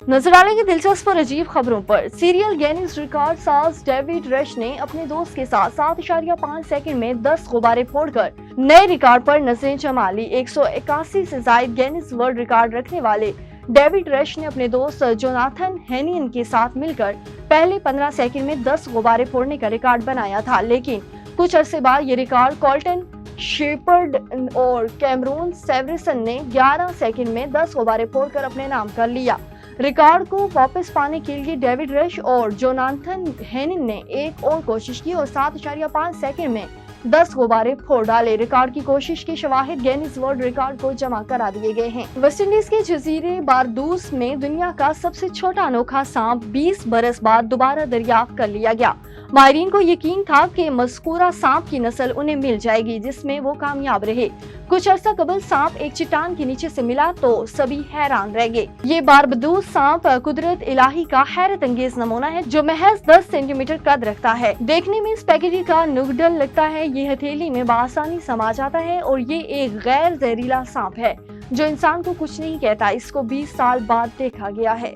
नजर डालेंगे दिलचस्प और अजीब खबरों पर। सीरियल गिनीज रिकॉर्ड साज डेविड रश ने अपने दोस्त के साथ 7.5 सेकंड में 10 गुब्बारे फोड़कर नए रिकॉर्ड पर नजरें जमा ली। 181 से जायद गिनीज वर्ल्ड रिकॉर्ड रखने वाले डेविड रश ने अपने दोस्त जोनाथन हेनियन के साथ मिलकर पहले 15 सेकंड में 10 गुब्बारे फोड़ने का रिकॉर्ड बनाया था, लेकिन कुछ अरसे बाद ये रिकॉर्ड कॉल्टन शेपर्ड और कैमरून सेवरिसन ने 11 सेकंड में 10 गुब्बारे फोड़कर अपने नाम कर लिया। रिकॉर्ड को वापस पाने के लिए डेविड रश और जोनाथन हेनिन ने एक और कोशिश की और 7.5 सेकंड में 10 गुब्बारे फोड़ डाले। रिकॉर्ड की कोशिश के शवाहिद गिनीज वर्ल्ड रिकॉर्ड को जमा करा दिए गए हैं। वेस्ट इंडीज के जजीरे बारदूस में दुनिया का सबसे छोटा अनोखा सांप 20 बरस बाद दोबारा दरियाफ्त कर लिया गया। माहिरीन को यकीन था कि मज़कूरा सांप की नस्ल उन्हें मिल जाएगी, जिसमें वो कामयाब रहे। कुछ अर्सा कबल सांप एक चट्टान के नीचे से मिला तो सभी हैरान रह गए। ये बारबदूस सांप कुदरत इलाही का हैरत अंगेज नमूना है, जो महज 10 सेंटीमीटर कद रखता है। देखने में स्पैगेटी का नुगडल लगता है। ये हथेली में बआसानी समा जाता है और ये एक गैर जहरीला सांप है जो इंसान को कुछ नहीं कहता। इसको 20 साल बाद देखा गया है।